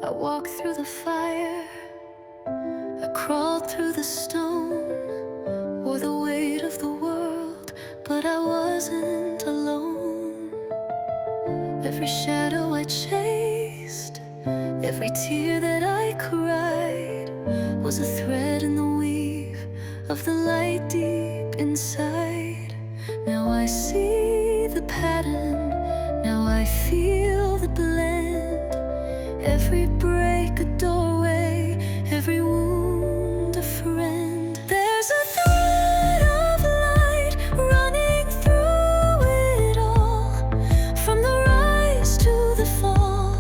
I walked through the fire, I crawled through the stone, wore the weight of the world, but I wasn't alone. Every shadow I chased, every tear that I cried, was a thread in the weave of the light deep inside. Now I see the pattern, now I feel the blend. Every break a doorway, every wound a friend. There's a thread of light running through it all, from the rise to the fall,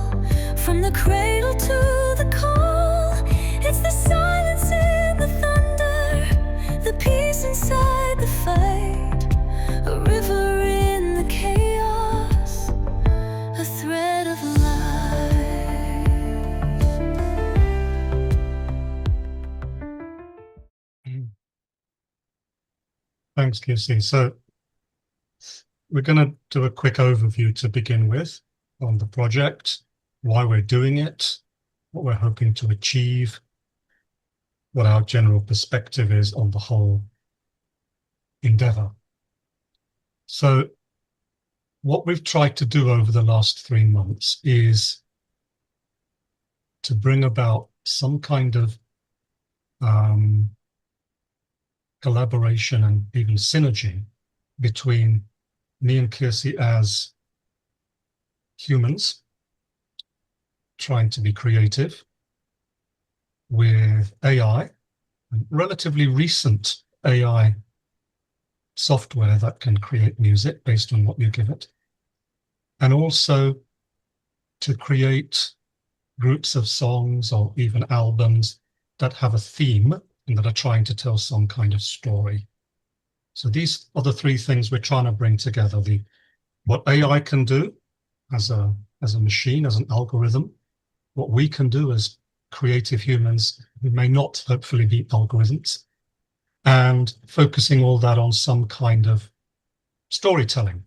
from the cradle to the call. It's the silence in the thunder, the peace inside the fight, a river in the chaos, a thread of light. Thanks, QC. So we're going to do a quick overview to begin with on the project, why we're doing it, what we're hoping to achieve, what our general perspective is on the whole endeavor. So what we've tried to do over the last 3 months is to bring about some kind of collaboration and even synergy between me and Kirsi as humans trying to be creative, with AI, relatively recent AI software that can create music based on what you give it, and also to create groups of songs or even albums that have a theme and that are trying to tell some kind of story. So these are the 3 things we're trying to bring together: what AI can do as a machine, as an algorithm, what we can do as creative humans who may not hopefully be algorithms, and focusing all that on some kind of storytelling.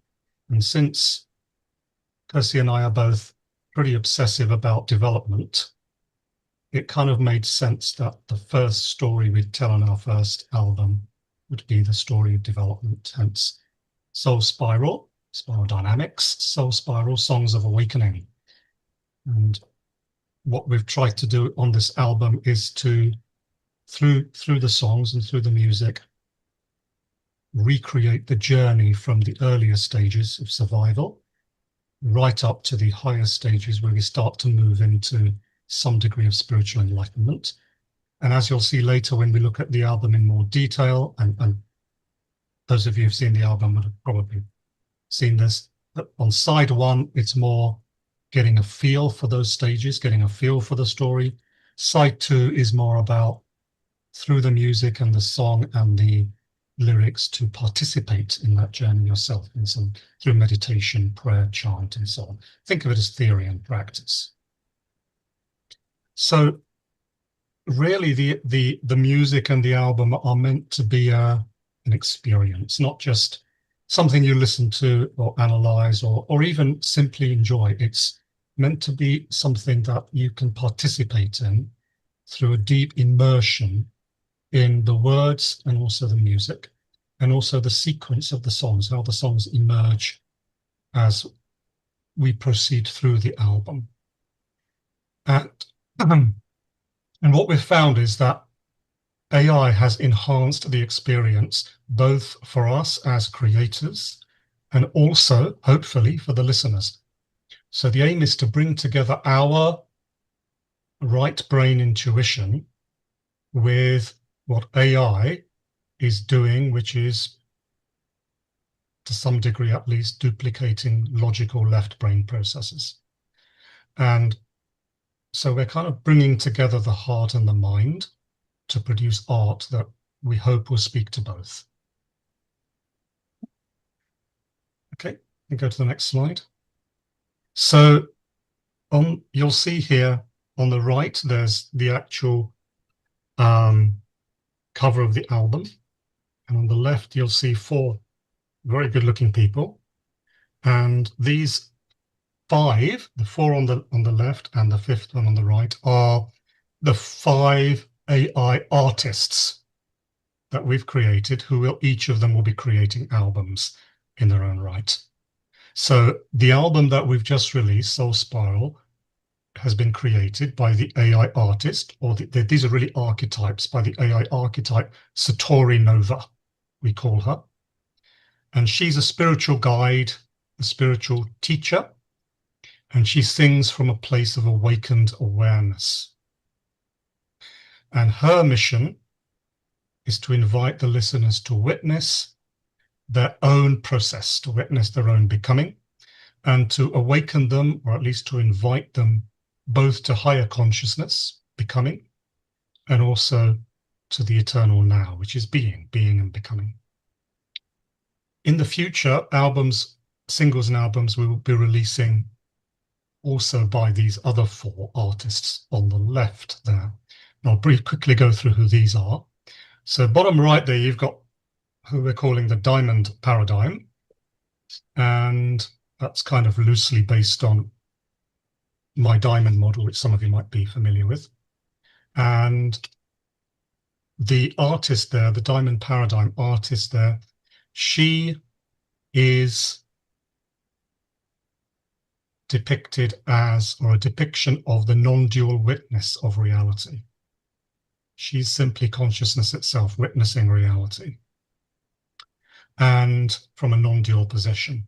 And since Kirsty and I are both pretty obsessive about development, it kind of made sense that the first story we'd tell on our first album would be the story of development, hence Soul Spiral, Spiral Dynamics, Soul Spiral, Songs of Awakening. And what we've tried to do on this album is to, through the songs and through the music, recreate the journey from the earlier stages of survival right up to the higher stages where we start to move into some degree of spiritual enlightenment. And as you'll see later when we look at the album in more detail, and those of you who've seen the album would have probably seen this, but on side 1, it's more getting a feel for those stages, getting a feel for the story. Side 2 is more about, through the music and the song and the lyrics, to participate in that journey yourself, through meditation, prayer, chant, and so on. Think of it as theory and practice. So really the music and the album are meant to be an experience, not just something you listen to or analyze or even simply enjoy. It's meant to be something that you can participate in through a deep immersion in the words and also the music, and also the sequence of the songs, how the songs emerge as we proceed through the album. And what we've found is that AI has enhanced the experience, both for us as creators and also, hopefully, for the listeners. So the aim is to bring together our right brain intuition with what AI is doing, which is, to some degree at least, duplicating logical left brain processes. And so we're kind of bringing together the heart and the mind to produce art that we hope will speak to both. Okay, we go to the next slide. So you'll see here on the right, there's the actual cover of the album. And on the left, you'll see four very good looking people. And these five, the four on the left and the fifth one on the right, are the five AI artists that we've created, who will, each of them will be creating albums in their own right. So the album that we've just released, Soul Spiral, has been created by the AI artist, or these are really archetypes, by the AI archetype Satori Nova, we call her. And she's a spiritual guide, a spiritual teacher, and she sings from a place of awakened awareness. And her mission is to invite the listeners to witness their own process, to witness their own becoming, and to awaken them, or at least to invite them both to higher consciousness, becoming, and also to the eternal now, which is being and becoming. In the future, singles and albums we will be releasing also by these other four artists on the left there. And I'll quickly go through who these are. So bottom right there, you've got who we're calling the Diamond Paradigm. And that's kind of loosely based on my diamond model, which some of you might be familiar with. And the artist there, the Diamond Paradigm artist there, she is depicted as, or a depiction of, the non-dual witness of reality. She's simply consciousness itself, witnessing reality, and from a non-dual position.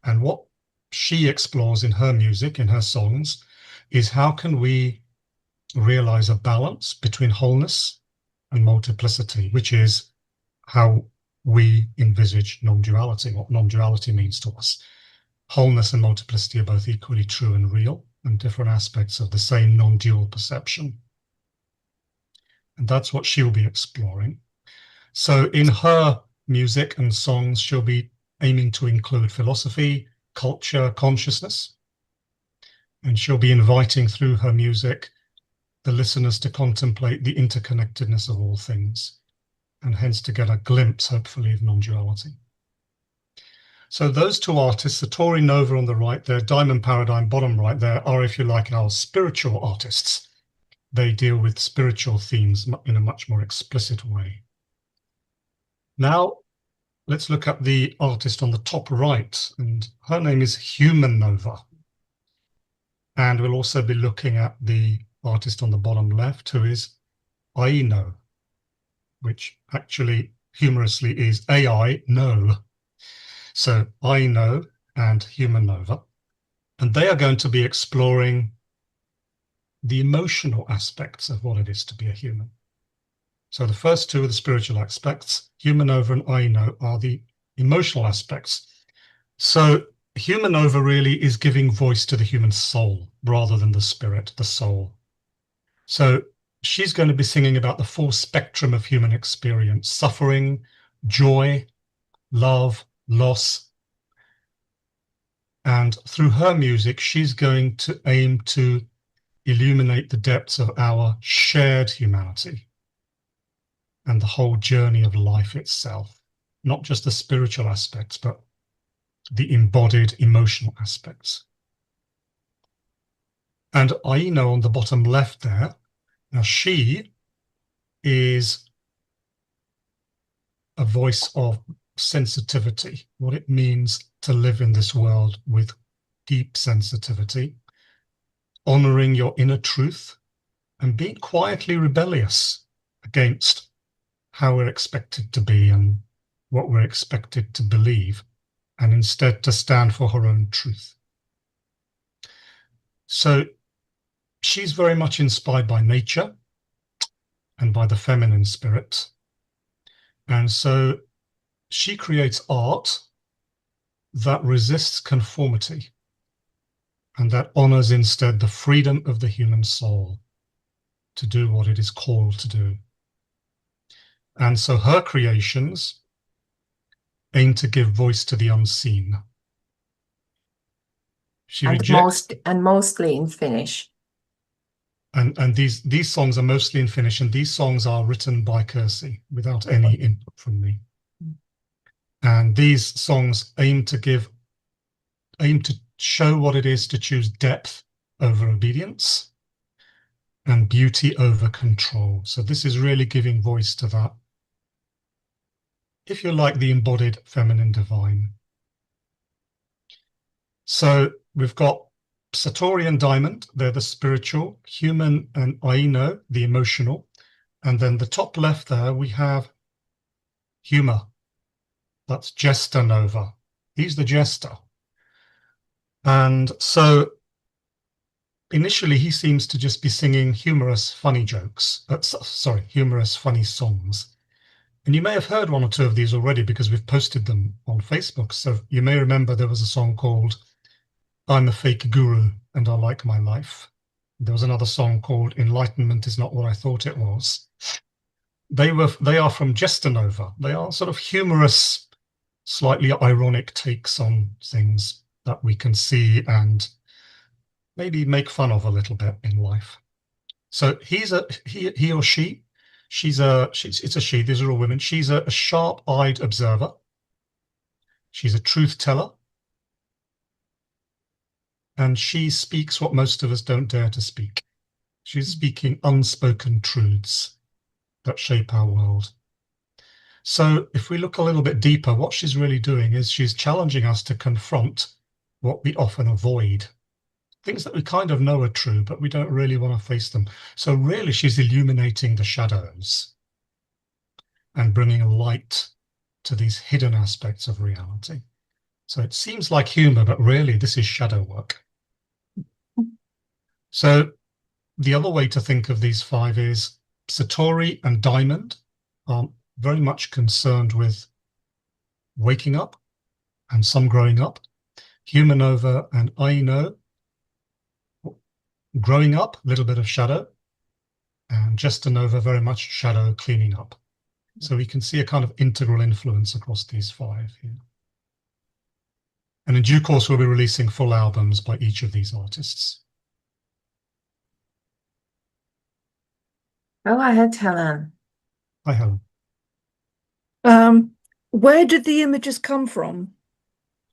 And what she explores in her music, in her songs, is how can we realize a balance between wholeness and multiplicity, which is how we envisage non-duality, what non-duality means to us. Wholeness and multiplicity are both equally true and real, and different aspects of the same non-dual perception. And that's what she'll be exploring. So in her music and songs, she'll be aiming to include philosophy, culture, consciousness. And she'll be inviting through her music the listeners to contemplate the interconnectedness of all things, and hence to get a glimpse, hopefully, of non-duality. So those two artists, Satori Nova on the right there, Diamond Paradigm bottom right there, are, if you like, our spiritual artists. They deal with spiritual themes in a much more explicit way. Now, let's look at the artist on the top right, and her name is Human Nova. And we'll also be looking at the artist on the bottom left, who is Aino, which actually humorously is AI no. So Aino and Human Nova. And they are going to be exploring the emotional aspects of what it is to be a human. So the first two are the spiritual aspects. Human Nova and Aino are the emotional aspects. So Human Nova really is giving voice to the human soul rather than the spirit, the soul. So she's going to be singing about the full spectrum of human experience: suffering, joy, love, loss. And through her music, she's going to aim to illuminate the depths of our shared humanity and the whole journey of life itself, not just the spiritual aspects, but the embodied emotional aspects. And Aino on the bottom left there, now she is a voice of sensitivity, what it means to live in this world with deep sensitivity, honoring your inner truth, and being quietly rebellious against how we're expected to be and what we're expected to believe, and instead to stand for her own truth. So she's very much inspired by nature and by the feminine spirit. And so she creates art that resists conformity and that honors instead the freedom of the human soul to do what it is called to do. And so her creations aim to give voice to the unseen. She and rejects mostly in Finnish. and these songs are mostly in Finnish, and these songs are written by Kirsty without any input from me. And these songs aim to show what it is to choose depth over obedience and beauty over control. So this is really giving voice to that, if you like, the embodied feminine divine. So we've got Satori and Diamond, they're the spiritual, Human and Aino, the emotional, and then the top left there we have Humor. That's Jester Nova. He's the jester. And so initially he seems to just be singing humorous, funny jokes. Sorry, humorous, funny songs. And you may have heard one or two of these already because we've posted them on Facebook. So you may remember there was a song called I'm a Fake Guru and I Like My Life. There was another song called Enlightenment Is Not What I Thought It Was. They are from Jester Nova. They are sort of humorous, slightly ironic takes on things that we can see and maybe make fun of a little bit in life. So he or she, it's a she, these are all women. She's a sharp-eyed observer. She's a truth teller. And she speaks what most of us don't dare to speak. She's speaking unspoken truths that shape our world. So if we look a little bit deeper, what she's really doing is she's challenging us to confront what we often avoid. Things that we kind of know are true, but we don't really want to face them. So really, she's illuminating the shadows and bringing a light to these hidden aspects of reality. So it seems like humor, but really this is shadow work. So the other way to think of these five is Satori and Diamond are very much concerned with waking up and some growing up. Humanova and Aino, growing up, a little bit of shadow, and Gestanova, very much shadow cleaning up. So we can see a kind of integral influence across these five here. And in due course, we'll be releasing full albums by each of these artists. Go ahead, Helen. Hi, Helen. Where did the images come from?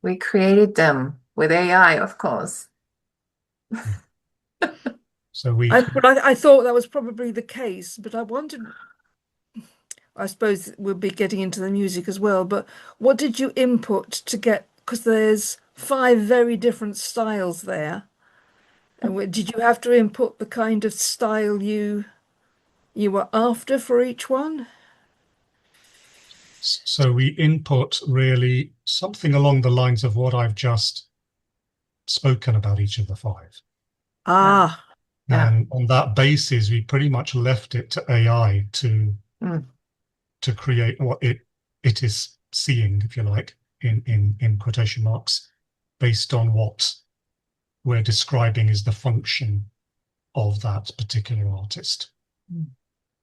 We created them with AI, of course. So I thought that was probably the case, but I wondered, I suppose we'll be getting into the music as well, but what did you input to get, because there's five very different styles there. And did you have to input the kind of style you were after for each one? So we input really something along the lines of what I've just spoken about each of the five. Ah. Yeah. And on that basis, we pretty much left it to AI to create what it is seeing, if you like, in quotation marks, based on what we're describing as the function of that particular artist.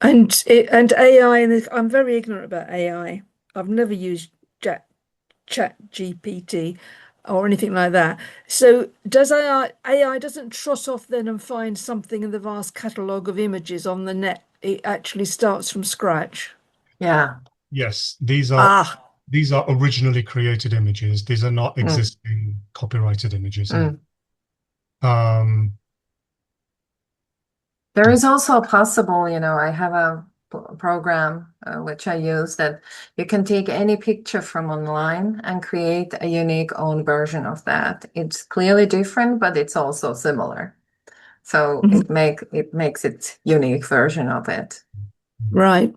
And AI, and I'm very ignorant about AI. I've never used Chat GPT or anything like that. So does AI doesn't trot off then and find something in the vast catalogue of images on the net. It actually starts from scratch. Yeah. Yes, these are originally created images. These are not existing copyrighted images. There is also possible, I have a program which I use that you can take any picture from online and create a unique own version of that. It's clearly different, but it's also similar. So it makes it unique version of it. Right.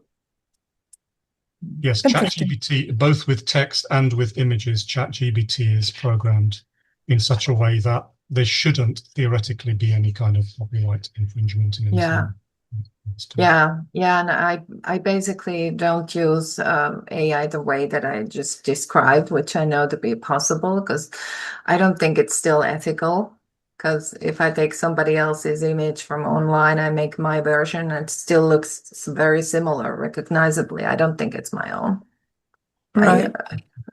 Yes, ChatGPT, both with text and with images, ChatGPT is programmed in such a way that there shouldn't theoretically be any kind of copyright infringement in Yeah. And I basically don't use AI the way that I just described, which I know to be possible, because I don't think it's still ethical. Because if I take somebody else's image from online, I make my version, it still looks very similar, recognizably. I don't think it's my own. Right.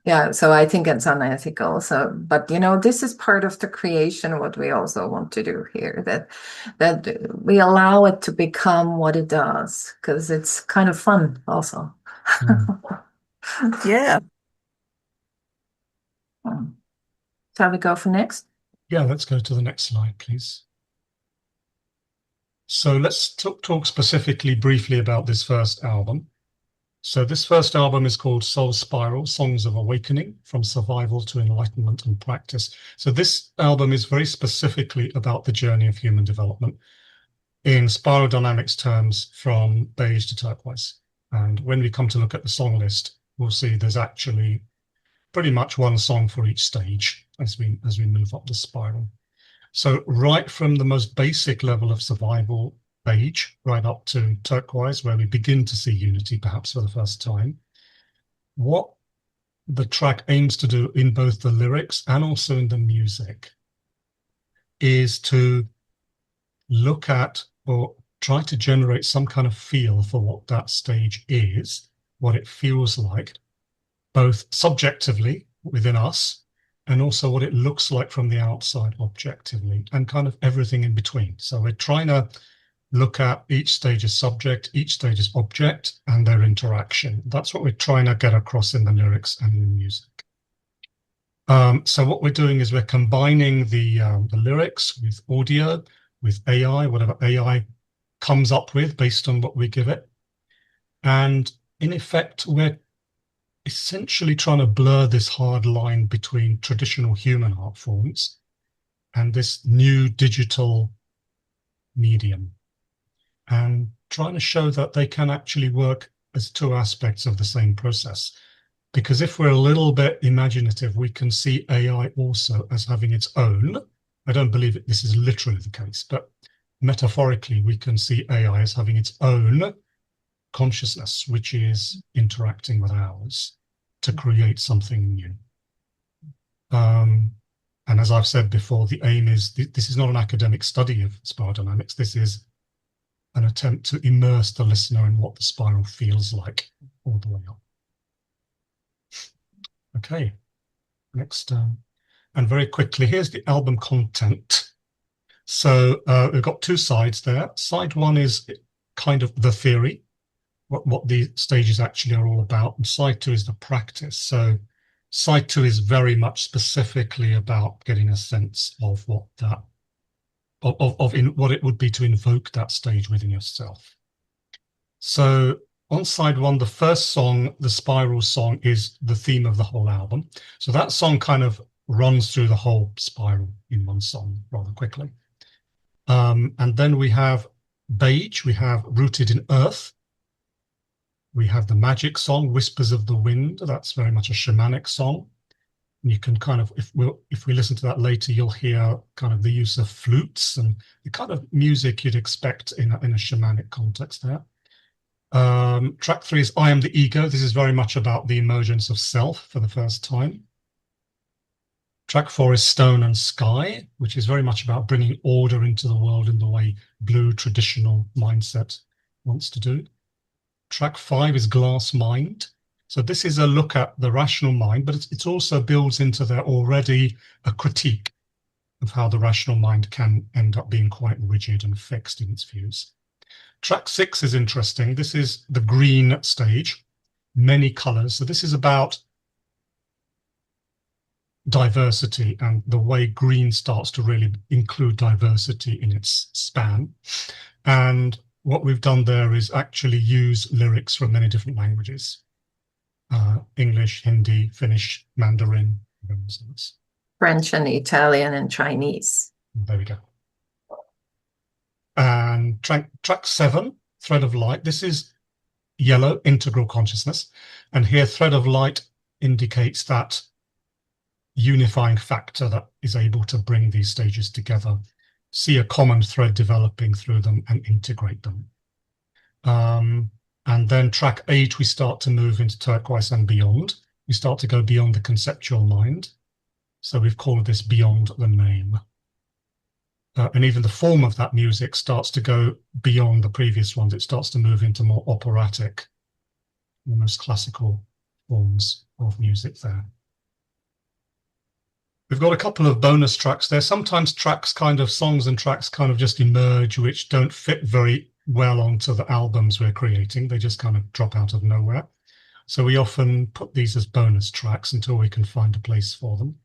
Yeah, so I think it's unethical. So, but this is part of the creation, what we also want to do here, that we allow it to become what it does, because it's kind of fun also. Yeah. Shall we go for next? Yeah, let's go to the next slide, please. So let's talk specifically briefly about this first album. So this first album is called Soul Spiral, Songs of Awakening, From Survival to Enlightenment and Practice. So this album is very specifically about the journey of human development in spiral dynamics terms, from beige to turquoise. And when we come to look at the song list, we'll see there's actually pretty much one song for each stage as we move up the spiral. So right from the most basic level of survival, beige, right up to turquoise, where we begin to see unity perhaps for the first time, what the track aims to do in both the lyrics and also in the music is to look at or try to generate some kind of feel for what that stage is, what it feels like, both subjectively within us and also what it looks like from the outside objectively, and kind of everything in between. So we're trying to look at each stage as subject, each stage as object, and their interaction. That's what we're trying to get across in the lyrics and in the music. So what we're doing is we're combining the lyrics with audio, with AI, whatever AI comes up with based on what we give it. And in effect, we're essentially trying to blur this hard line between traditional human art forms and this new digital medium, and trying to show that they can actually work as two aspects of the same process. Because if we're a little bit imaginative, we can see AI also as having its own. I don't believe this is literally the case, but metaphorically, we can see AI as having its own consciousness, which is interacting with ours to create something new. And as I've said before, the aim is, this is not an academic study of spiral dynamics. This is an attempt to immerse the listener in what the spiral feels like all the way up. Okay, next. And very quickly, here's the album content. So we've got two sides there. Side one is kind of the theory, what the stages actually are all about, and side two is the practice. So side two is very much specifically about getting a sense of what that what it would be to invoke that stage within yourself. So on side one, the first song, the spiral song, is the theme of the whole album. So that song kind of runs through the whole spiral in one song rather quickly. And then we have beige, we have Rooted in Earth. We have the magic song, Whispers of the Wind. That's very much a shamanic song. And you can kind of, if we listen to that later, you'll hear kind of the use of flutes and the kind of music you'd expect in a shamanic context there. Track 3 is I Am the Ego. This is very much about the emergence of self for the first time. Track 4 is Stone and Sky, which is very much about bringing order into the world in the way blue traditional mindset wants to do. Track 5 is Glass Mind. So this is a look at the rational mind, but it also builds into there already a critique of how the rational mind can end up being quite rigid and fixed in its views. Track 6 is interesting. This is the green stage, many colors. So this is about diversity and the way green starts to really include diversity in its span. And what we've done there is actually use lyrics from many different languages. English, Hindi, Finnish, Mandarin, French and Italian and Chinese. There we go. And track 7, Thread of Light. This is yellow, integral consciousness. And here, Thread of Light indicates that unifying factor that is able to bring these stages together, see a common thread developing through them and integrate them. And then track 8, we start to move into turquoise and beyond. We start to go beyond the conceptual mind. So we've called this Beyond the Name. And even the form of that music starts to go beyond the previous ones. It starts to move into more operatic, almost classical forms of music there. We've got a couple of bonus tracks there. Sometimes songs and tracks kind of just emerge, which don't fit very well onto the albums we're creating. They just kind of drop out of nowhere. So we often put these as bonus tracks until we can find a place for them.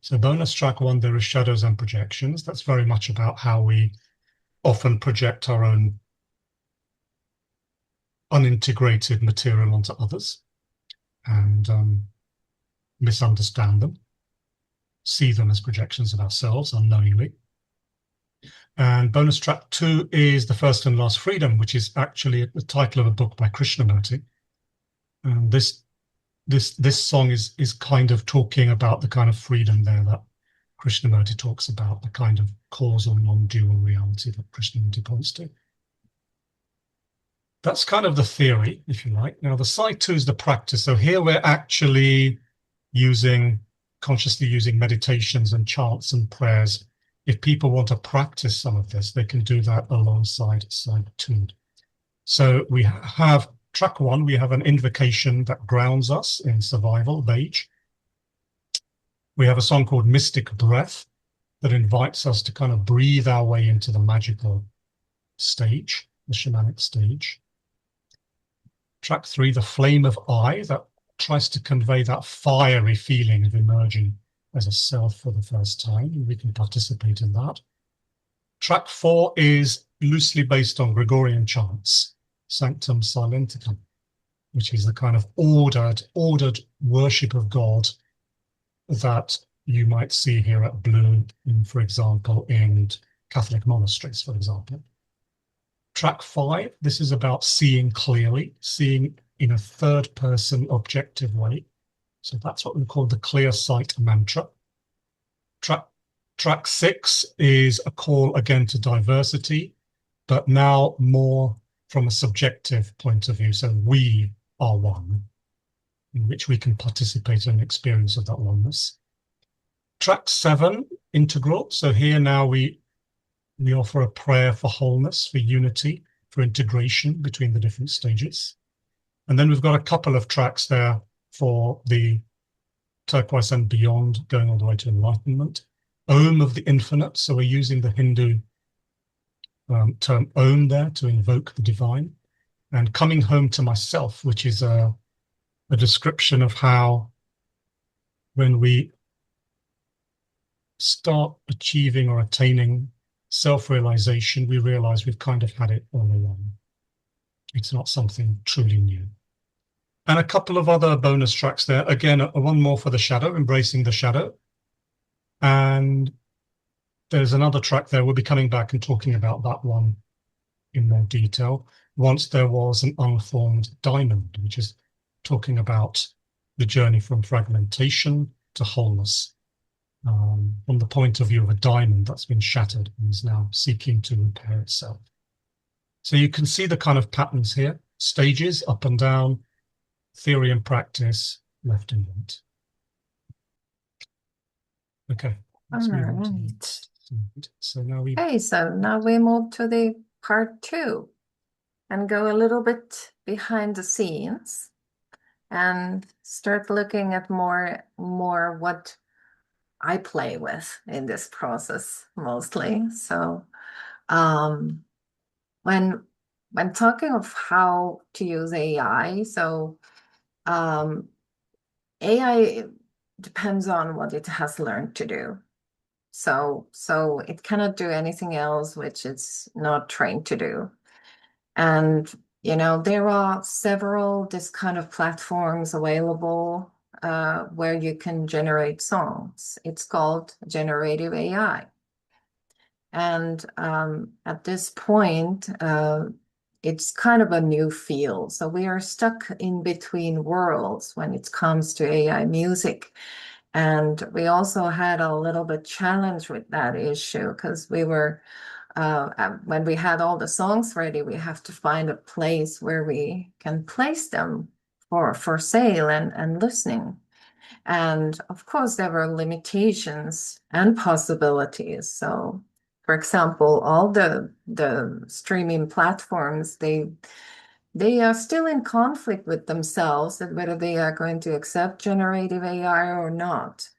So bonus track 1, there is Shadows and Projections. That's very much about how we often project our own unintegrated material onto others and misunderstand them, see them as projections of ourselves unknowingly. And bonus track 2 is The First and Last Freedom, which is actually the title of a book by Krishnamurti. And this song is kind of talking about the kind of freedom there that Krishnamurti talks about, the kind of causal non-dual reality that Krishnamurti points to. That's kind of the theory, if you like. Now, the side 2 is the practice. So here we're actually consciously using meditations and chants and prayers. If people want to practice some of this, they can do that alongside side 2. So we have track 1, we have an invocation that grounds us in survival, Vage. We have a song called Mystic Breath that invites us to kind of breathe our way into the magical stage, the shamanic stage. Track 3, The Flame of I, that tries to convey that fiery feeling of emerging as a self for the first time, and we can participate in that. Track 4 is loosely based on Gregorian chants, Sanctum Silenticum, which is the kind of ordered worship of God that you might see here at Blue, for example, in Catholic monasteries, for example. Track 5, this is about seeing clearly, seeing in a third-person objective way. So that's what we call the clear sight mantra. Track 6 is a call again to diversity, but now more from a subjective point of view. So we are one, in which we can participate in an experience of that oneness. Track 7, integral. So here now we offer a prayer for wholeness, for unity, for integration between the different stages. And then we've got a couple of tracks there for the turquoise and beyond, going all the way to enlightenment. Om of the infinite. So we're using the Hindu term Om there to invoke the divine. And coming home to myself, which is a description of how when we start achieving or attaining self-realization, we realize we've kind of had it all along. It's not something truly new. And a couple of other bonus tracks there. Again, one more for the shadow, embracing the shadow. And there's another track there. We'll be coming back and talking about that one in more detail. Once there was an unformed diamond, which is talking about the journey from fragmentation to wholeness. From the point of view of a diamond that's been shattered and is now seeking to repair itself. So you can see the kind of patterns here, stages, up and down, theory and practice, left and right. Okay. All right. So now we... Okay, so now we move to the part 2 and go a little bit behind the scenes and start looking at more what I play with in this process mostly. So when talking of how to use AI, so AI depends on what it has learned to do. So it cannot do anything else which it's not trained to do. And there are several this kind of platforms available where you can generate songs. It's called generative AI. And at this point, it's kind of a new field. So we are stuck in between worlds when it comes to AI music. And we also had a little bit challenge with that issue because we were, when we had all the songs ready, we have to find a place where we can place them for sale and listening. And of course, there were limitations and possibilities. So, for example, all the streaming platforms, they they are still in conflict with themselves that whether they are going to accept generative AI or not.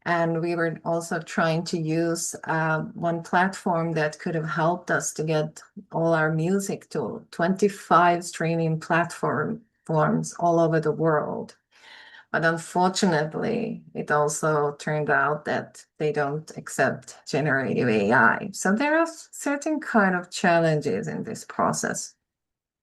And we were also trying to use one platform that could have helped us to get all our music to 25 streaming platforms all over the world. But unfortunately, it also turned out that they don't accept generative AI. So there are certain kind of challenges in this process.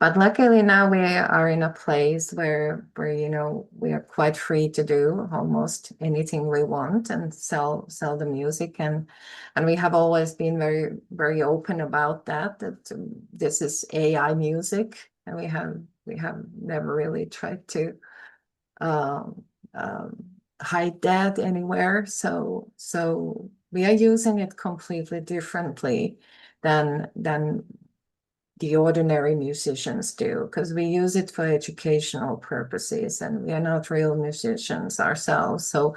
But luckily now we are in a place where we are quite free to do almost anything we want and sell the music, and we have always been very, very open about that this is AI music, and we have never really tried to um, hide that anywhere. So we are using it completely differently than the ordinary musicians do, because we use it for educational purposes, and we are not real musicians ourselves. So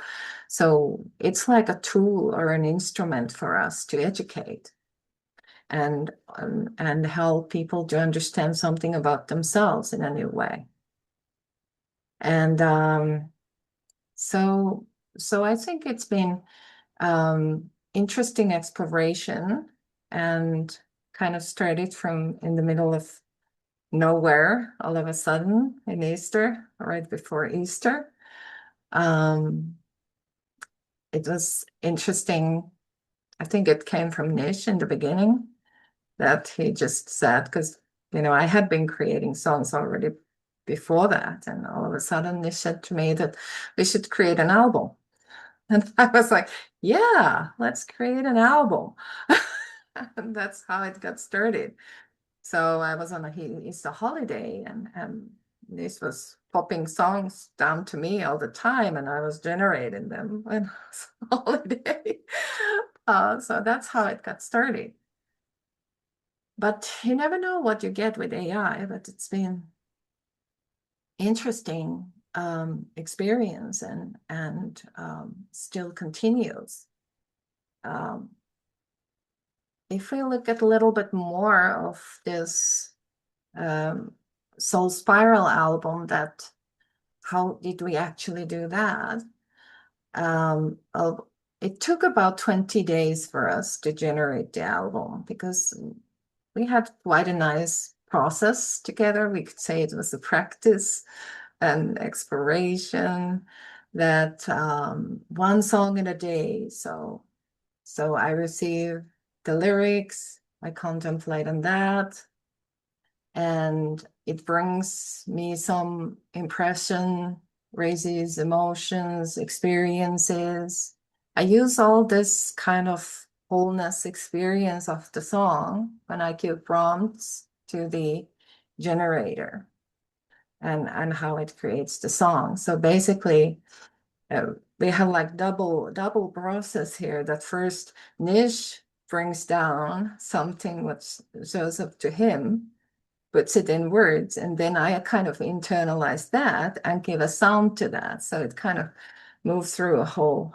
it's like a tool or an instrument for us to educate and help people to understand something about themselves in a new way. And so I think it's been interesting exploration, and kind of started from in the middle of nowhere all of a sudden in Easter, right before Easter. It was interesting. I think it came from Nish in the beginning, that he just said, because I had been creating songs already before that, and all of a sudden Nish said to me that we should create an album. And I was like, yeah, let's create an album. And that's how it got started. So I was on a Easter holiday, and this was popping songs down to me all the time, and I was generating them when I was on holiday. So that's how it got started. But you never know what you get with AI, but it's been interesting experience, and still continues. If we look at a little bit more of this Soul Spiral album, that how did we actually do that? It took about 20 days for us to generate the album, because we had quite a nice process together. We could say it was a practice and exploration, that one song in a day. So I receive the lyrics, I contemplate on that, and it brings me some impression, raises emotions, experiences. I use all this kind of wholeness experience of the song when I give prompts to the generator, and how it creates the song. So basically, we have like double process here. That first Nish brings down something which shows up to him, puts it in words, and then I kind of internalize that and give a sound to that. So it kind of moves through a whole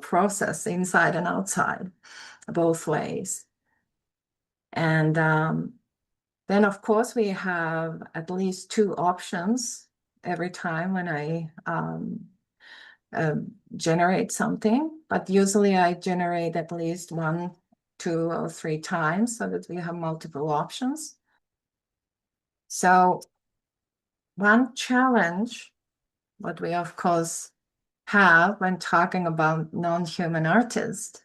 process, inside and outside, both ways. And then of course we have at least two options every time when I generate something, but usually I generate at least 1, 2, or 3 times, so that we have multiple options. So one challenge, what we of course have when talking about non-human artists,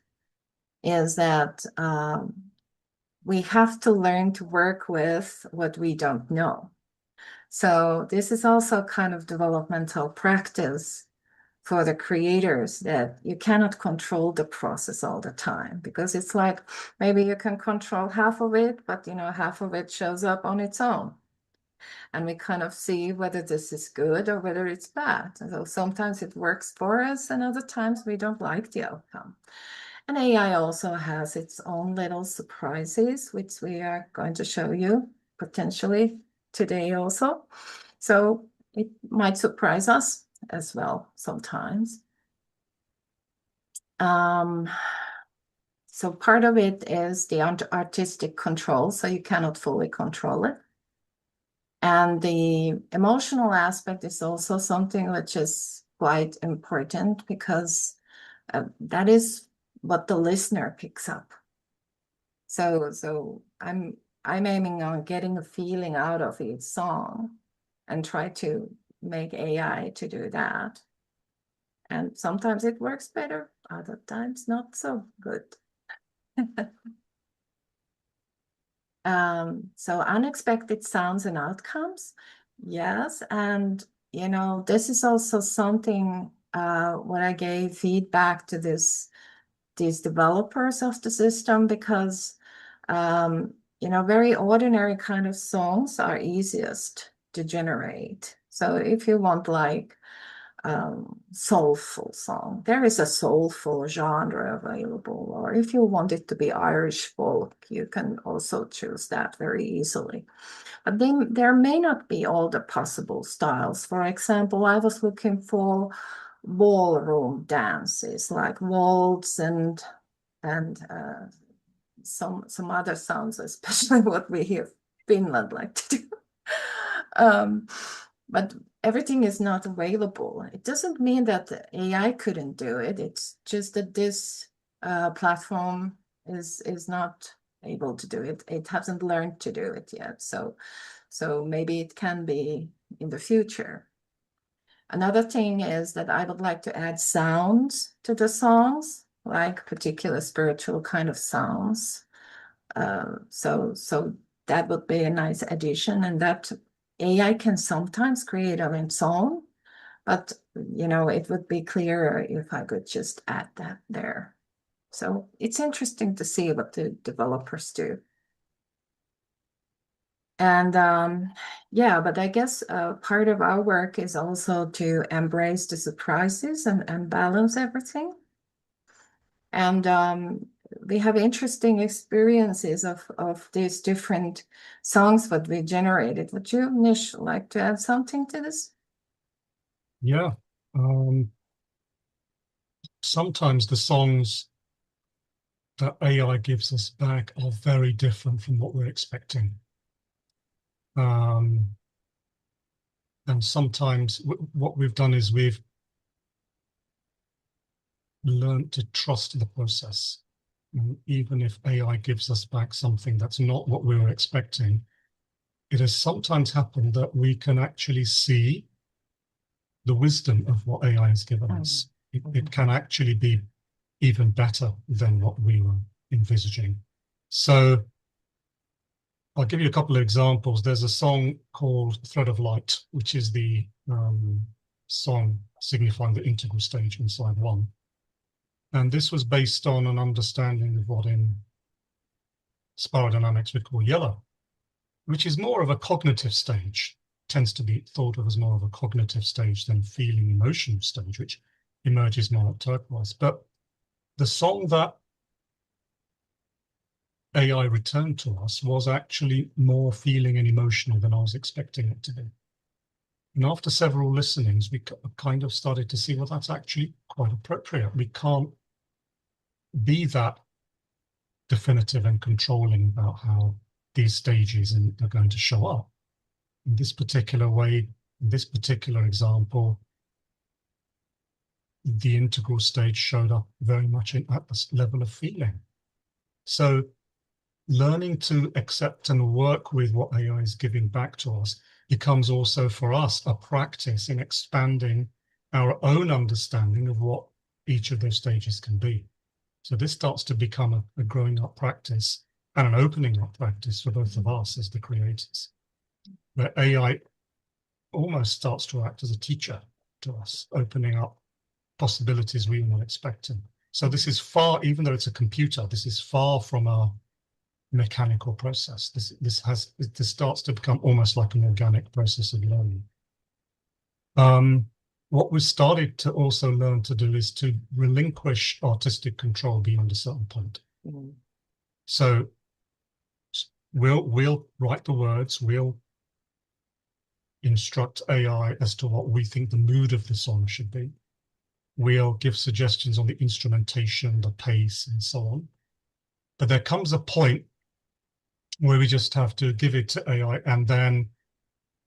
is that we have to learn to work with what we don't know. So this is also kind of developmental practice for the creators, that you cannot control the process all the time, because it's like maybe you can control half of it, but half of it shows up on its own, and we kind of see whether this is good or whether it's bad. So sometimes it works for us, and other times we don't like the outcome. And AI also has its own little surprises, which we are going to show you potentially today also. So it might surprise us as well sometimes. So part of it is the artistic control, so you cannot fully control it. And the emotional aspect is also something which is quite important, because that is what the listener picks up. So I'm aiming on getting a feeling out of each song and try to make AI to do that. And sometimes it works better, other times not so good. So unexpected sounds and outcomes, yes. And this is also something when I gave feedback to these developers of the system, because very ordinary kind of songs are easiest to generate. So if you want like soulful song, there is a soulful genre available. Or if you want it to be Irish folk, you can also choose that very easily. But then there may not be all the possible styles. For example, I was looking for ballroom dances like waltz and some other sounds, especially what we here Finland like to do. But everything is not available. It doesn't mean that the AI couldn't do it. It's just that this platform is not able to do it. It hasn't learned to do it yet. So maybe it can be in the future. Another thing is that I would like to add sounds to the songs, like particular spiritual kind of sounds. So that would be a nice addition, and that AI can sometimes create on its own, but it would be clearer if I could just add that there. So it's interesting to see what the developers do. And yeah, but I guess part of our work is also to embrace the surprises and balance everything. And we have interesting experiences of these different songs that we generated. Would you, Nish, like to add something to this? Yeah. Sometimes the songs that AI gives us back are very different from what we're expecting. And sometimes what we've done is we've learned to trust the process. And even if AI gives us back something that's not what we were expecting, it has sometimes happened that we can actually see the wisdom of what AI has given us. It can actually be even better than what we were envisaging. So I'll give you a couple of examples. There's a song called Thread of Light, which is the song signifying the integral stage in side one. And this was based on an understanding of what in spiral dynamics we call yellow, which is more of a cognitive stage, tends to be thought of as more of a cognitive stage than feeling emotional stage, which emerges more at turquoise. But the song that AI returned to us was actually more feeling and emotional than I was expecting it to be. And after several listenings, we kind of started to see, well, that's actually quite appropriate. We can't be that definitive and controlling about how these stages are going to show up. In this particular way, in this particular example, the integral stage showed up very much at this level of feeling. So learning to accept and work with what AI is giving back to us becomes also for us a practice in expanding our own understanding of what each of those stages can be. So this starts to become a growing up practice and an opening up practice for both of us as the creators, where AI almost starts to act as a teacher to us, opening up possibilities we were not expecting. So this is far, even though it's a computer, this is far from a mechanical process. This starts to become almost like an organic process of learning. What we started to also learn to do is to relinquish artistic control beyond a certain point. Mm-hmm. So we'll write the words, we'll instruct AI as to what we think the mood of the song should be. We'll give suggestions on the instrumentation, the pace, and so on. But there comes a point where we just have to give it to AI and then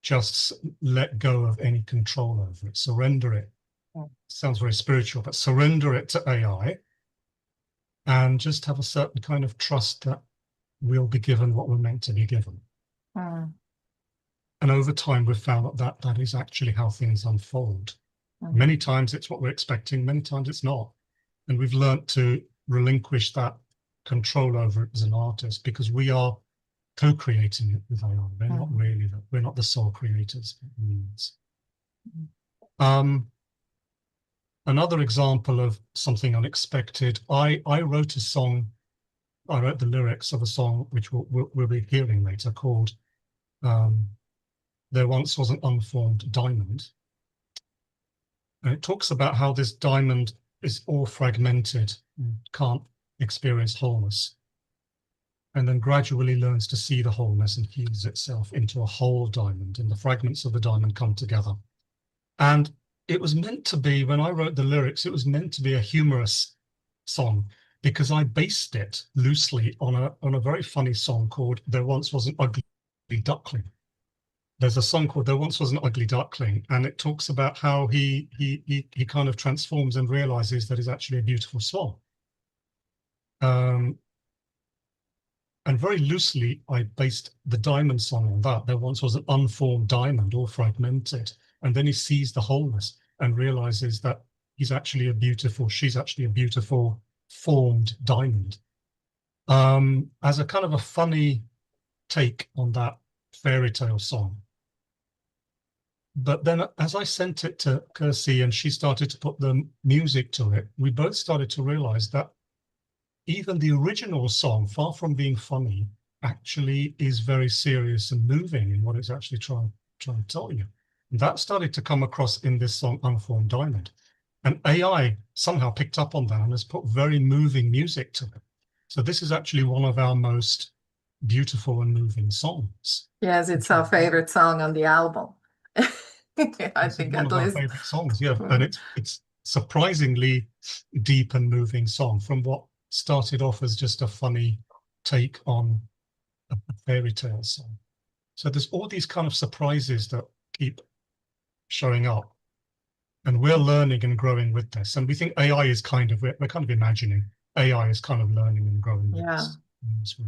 just let go of any control over it, surrender it. Sounds very spiritual, but surrender it to AI and just have a certain kind of trust that we'll be given what we're meant to be given. Mm. And over time, we've found that is actually how things unfold. Many times it's what we're expecting, many times it's not. And we've learned to relinquish that control over it as an artist, because we are co-creating it with AI. We're not the sole creators. Another example of something unexpected, I wrote the lyrics of a song which we'll be hearing later, called There Once Was an Unformed Diamond. And it talks about how this diamond is all fragmented and can't experience wholeness, and then gradually learns to see the wholeness and heals itself into a whole diamond, and the fragments of the diamond come together. And it was meant to be, when I wrote the lyrics, it was meant to be a humorous song, because I based it loosely on a very funny song called There Once Was an Ugly Duckling. There's a song called There Once Was an Ugly Duckling, and it talks about how he kind of transforms and realizes that it's actually a beautiful song. And very loosely, I based the diamond song on that. There once was an unformed diamond, all fragmented. And then he sees the wholeness and realizes that she's actually a beautiful formed diamond. As a kind of a funny take on that fairy tale song. But then as I sent it to Kirsty and she started to put the music to it, we both started to realize that even the original song, far from being funny, actually is very serious and moving in what it's actually trying to tell you. And that started to come across in this song, Unformed Diamond. And AI somehow picked up on that and has put very moving music to it. So this is actually one of our most beautiful and moving songs. Yes, it's our favorite song on the album. I think one at of our least. favorite songs, yeah. And it's surprisingly deep and moving song, from what started off as just a funny take on a fairy tale song. So there's all these kind of surprises that keep showing up, and we're learning and growing with this. And we think AI is we're kind of imagining AI is kind of learning and growing with Yeah. this.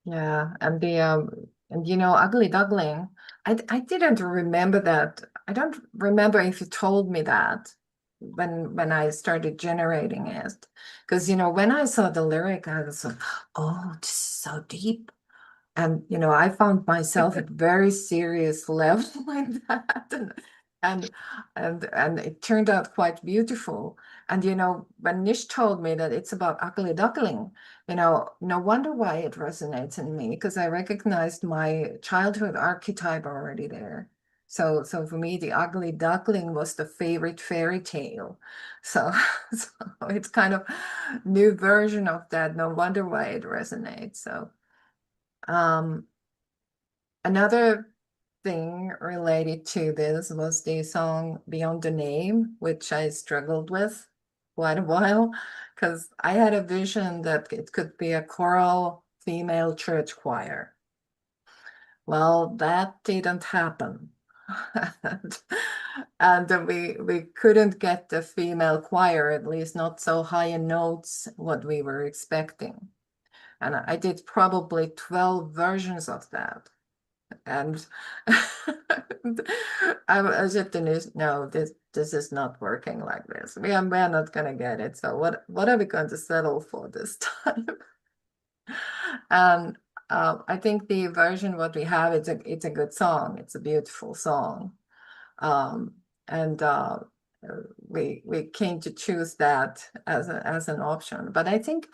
Yeah, and Ugly Duckling, I didn't remember that. I don't remember if you told me that when I started generating it. Because, when I saw the lyric, I was like, oh, this is so deep. And, I found myself at very serious level like that. And it turned out quite beautiful. And, when Nish told me that it's about Ugly Duckling, no wonder why it resonates in me, because I recognized my childhood archetype already there. So for me, the Ugly Duckling was the favorite fairy tale. So, so it's kind of new version of that. No wonder why it resonates. So another thing related to this was the song Beyond the Name, which I struggled with quite a while, because I had a vision that it could be a choral female church choir. Well, that didn't happen. And we couldn't get the female choir, at least not so high in notes, what we were expecting. And I did probably 12 versions of that. And I said to Nish, no, this is not working like this. We're not gonna get it. So what are we going to settle for this time? And I think the version what we have, it's a good song. It's a beautiful song. And we came to choose that as an option. But I think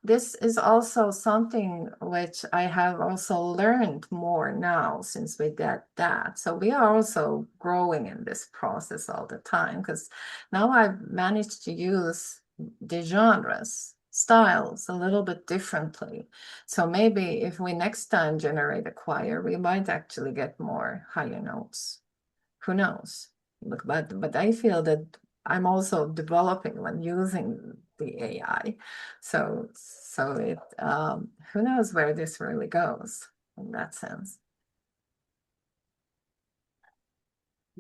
this is also something which I have also learned more now since we did that. So we are also growing in this process all the time, because now I've managed to use the genres, styles a little bit differently. So maybe if we next time generate a choir, we might actually get more higher notes. Who knows? But I feel that I'm also developing when using the AI. So it who knows where this really goes in that sense.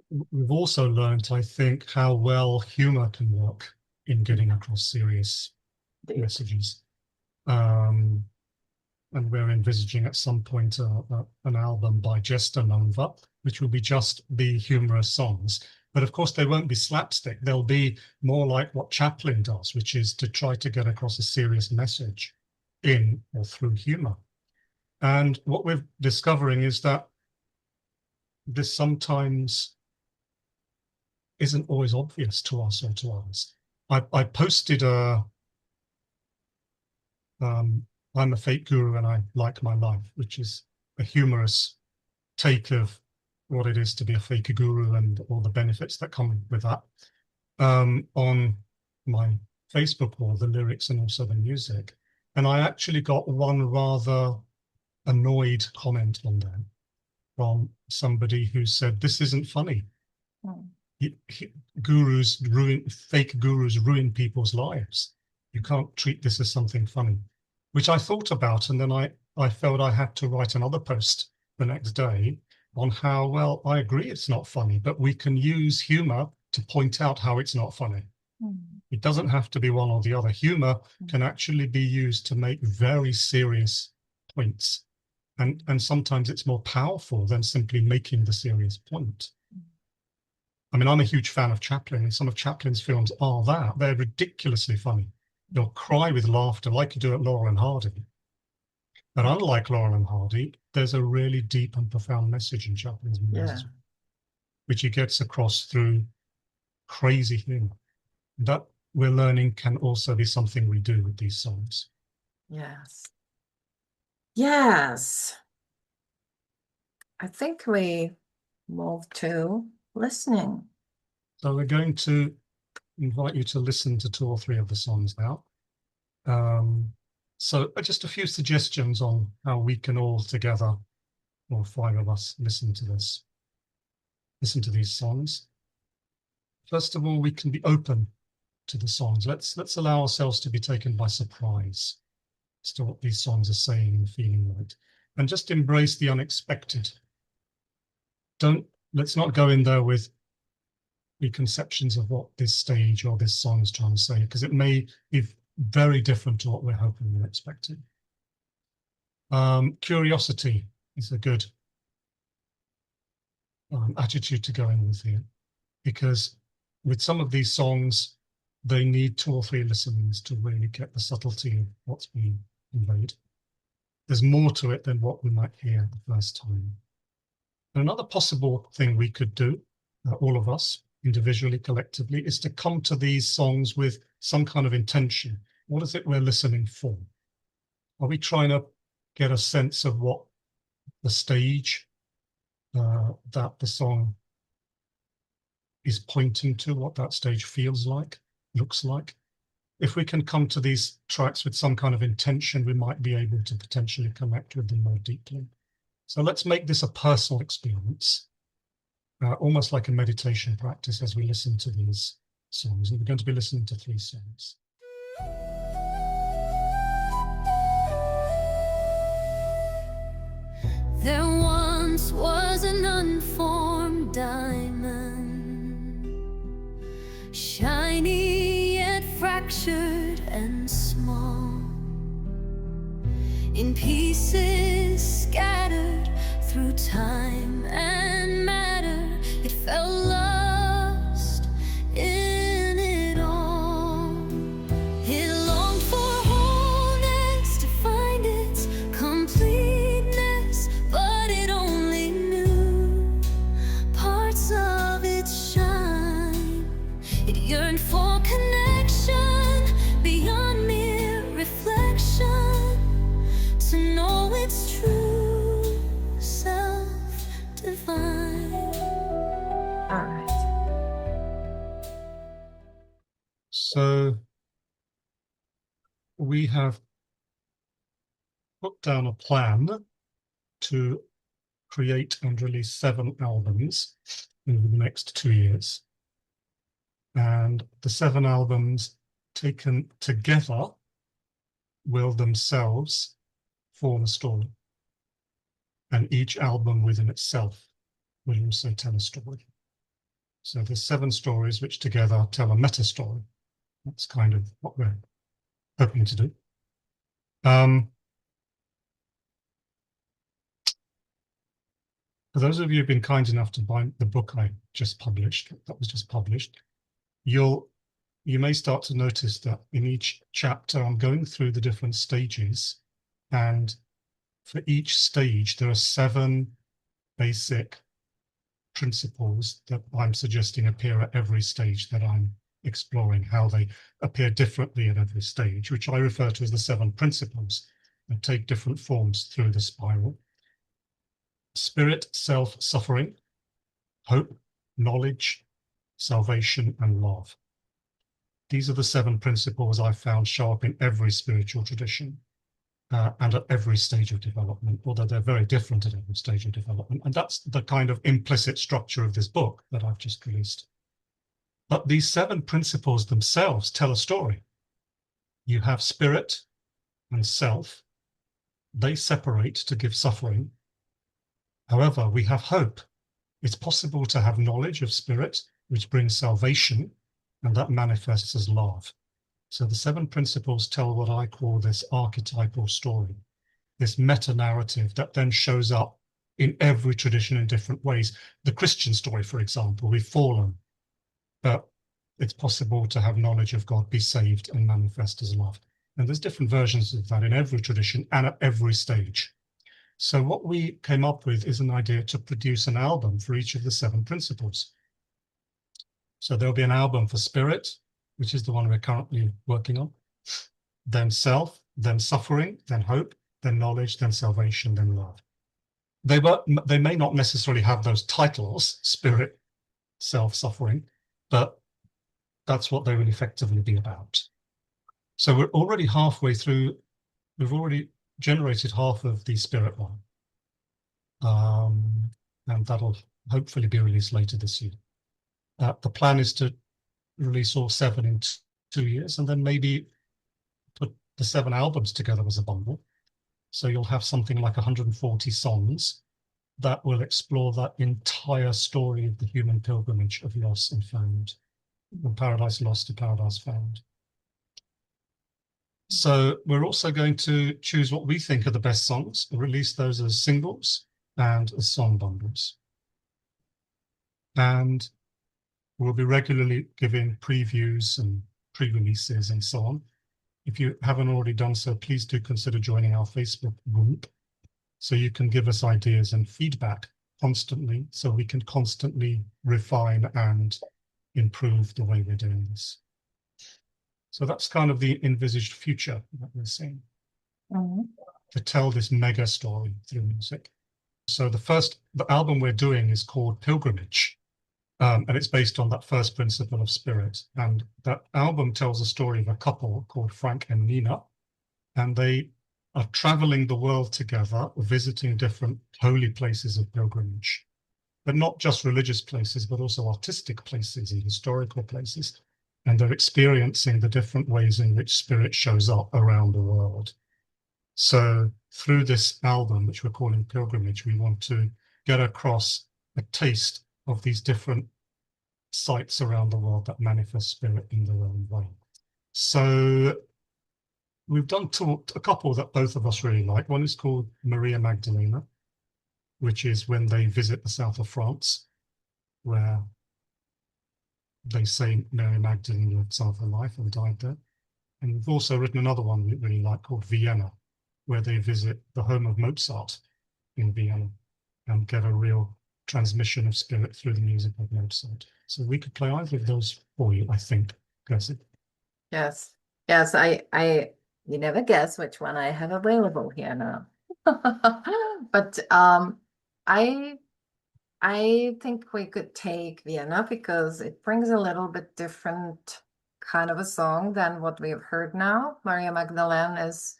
we've also learned, I think, how well humor can work in getting across serious messages. And we're envisaging at some point an album by Jester Nova, which will be just the humorous songs. But of course, they won't be slapstick. They'll be more like what Chaplin does, which is to try to get across a serious message in or through humor. And what we're discovering is that this sometimes isn't always obvious to us or to others. I posted I'm a fake guru and I like my life, which is a humorous take of what it is to be a fake guru and all the benefits that come with that. On my Facebook wall, the lyrics and also the music. And I actually got one rather annoyed comment on there from somebody who said, "This isn't funny. Fake gurus ruin people's lives. You can't treat this as something funny," which I thought about. And then I felt I had to write another post the next day on how, well, I agree it's not funny, but we can use humor to point out how it's not funny. It doesn't have to be one or the other. Humor can actually be used to make very serious points. And sometimes it's more powerful than simply making the serious point. I mean, I'm a huge fan of Chaplin, and some of Chaplin's films are that. They're ridiculously funny. You'll cry with laughter like you do at Laurel and Hardy. But unlike Laurel and Hardy, there's a really deep and profound message in Chaplin's movies, which he gets across through crazy humor. That we're learning can also be something we do with these songs. Yes. Yes. I think we move to listening. So we're going to invite you to listen to 2 or 3 of the songs now. So just a few suggestions on how we can all together, or 5 of us, listen to these songs. First of all, we can be open to the songs. Let's allow ourselves to be taken by surprise as to what these songs are saying and feeling like, and just embrace the unexpected. Let's not go in there with preconceptions of what this stage or this song is trying to say, because it may be very different to what we're hoping and expecting. Curiosity is a good attitude to go in with here, because with some of these songs, they need 2 or 3 listenings to really get the subtlety of what's being conveyed. There's more to it than what we might hear the first time. And another possible thing we could do, all of us, individually, collectively, is to come to these songs with some kind of intention. What is it we're listening for? Are we trying to get a sense of what the stage that the song is pointing to, what that stage feels like, looks like? If we can come to these tracks with some kind of intention, we might be able to potentially connect with them more deeply. So let's make this a personal experience, almost like a meditation practice as we listen to these songs. And we're going to be listening to 3 songs. There once was an unformed diamond, shiny yet fractured and small, in pieces scattered through time and matter. It felt lost in it all. It longed for wholeness, to find its completeness, but it only knew parts of its shine. It yearned for connection beyond mere reflection, to know its true self divine. All right. So we have put down a plan to create and release 7 albums over the next 2 years. And the 7 albums taken together will themselves form a story. And each album within itself will also tell a story. So there's 7 stories which together tell a meta story. That's kind of what we're hoping to do. For those of you who've been kind enough to buy the book I just published, that was just published, you may start to notice that in each chapter I'm going through the different stages, and for each stage there are 7 basic principles that I'm suggesting appear at every stage that I'm exploring, how they appear differently at every stage, which I refer to as the 7 principles that take different forms through the spiral. Spirit, self, suffering, hope, knowledge, salvation, and love. These are the 7 principles I found show up in every spiritual tradition and at every stage of development, although they're very different at every stage of development. And that's the kind of implicit structure of this book that I've just released. But these 7 principles themselves tell a story. You have spirit and self. They separate to give suffering. However, we have hope. It's possible to have knowledge of spirit, which brings salvation, and that manifests as love. So the 7 principles tell what I call this archetypal story, this meta-narrative that then shows up in every tradition in different ways. The Christian story, for example, we've fallen, but it's possible to have knowledge of God, be saved, and manifest as love. And there's different versions of that in every tradition and at every stage. So what we came up with is an idea to produce an album for each of the 7 principles. So there'll be an album for spirit, which is the one we're currently working on, then self, then suffering, then hope, then knowledge, then salvation, then love. They may not necessarily have those titles, spirit, self, suffering, but that's what they will effectively be about. So we're already halfway through. We've already generated half of the spirit one. And that'll hopefully be released later this year. The plan is to release all 7 in 2 years, and then maybe put the 7 albums together as a bundle. So you'll have something like 140 songs that will explore that entire story of the human pilgrimage of loss and found, from paradise lost to paradise found. So we're also going to choose what we think are the best songs and release those as singles and as song bundles. And we'll be regularly giving previews and pre-releases and so on. If you haven't already done so, please do consider joining our Facebook group so you can give us ideas and feedback constantly, so we can constantly refine and improve the way we're doing this. So that's kind of the envisaged future that we're seeing, to tell this mega story through music. So the album we're doing is called Pilgrimage, and it's based on that first principle of spirit. And that album tells a story of a couple called Frank and Nina, and they are traveling the world together, visiting different holy places of pilgrimage, but not just religious places, but also artistic places and historical places. And they're experiencing the different ways in which spirit shows up around the world. So through this album, which we're calling Pilgrimage, we want to get across a taste of these different sites around the world that manifest spirit in their own way. So we've done a couple that both of us really like. One is called Maria Magdalena, which is when they visit the south of France, where they say Mary Magdalene lived some of her life and died there. And we've also written another one we really like called Vienna, where they visit the home of Mozart in Vienna and get a real transmission of spirit through the music of Mozart. So we could play either of those for you, I think, Kirsty. Yes. Yes, you never guess which one I have available here now. But I think we could take Vienna because it brings a little bit different kind of a song than what we've heard now. Maria Magdalene is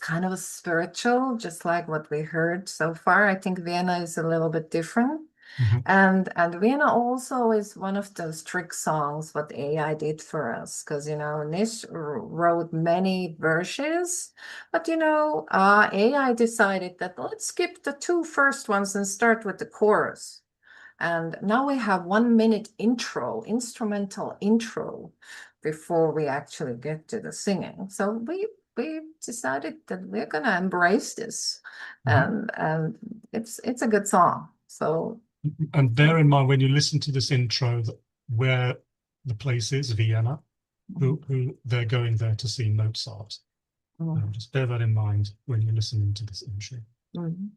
kind of a spiritual, just like what we heard so far. I think Vienna is a little bit different. And Vienna also is one of those trick songs what AI did for us, because Nish wrote many verses, but AI decided that let's skip the 2 first ones and start with the chorus. And now we have 1 minute intro, instrumental intro, before we actually get to the singing. So we decided that we're gonna embrace this, and it's a good song. So, And bear in mind when you listen to this intro that where the place is, Vienna, who they're going there to see Mozart. Just bear that in mind when you're listening to this intro. mhm.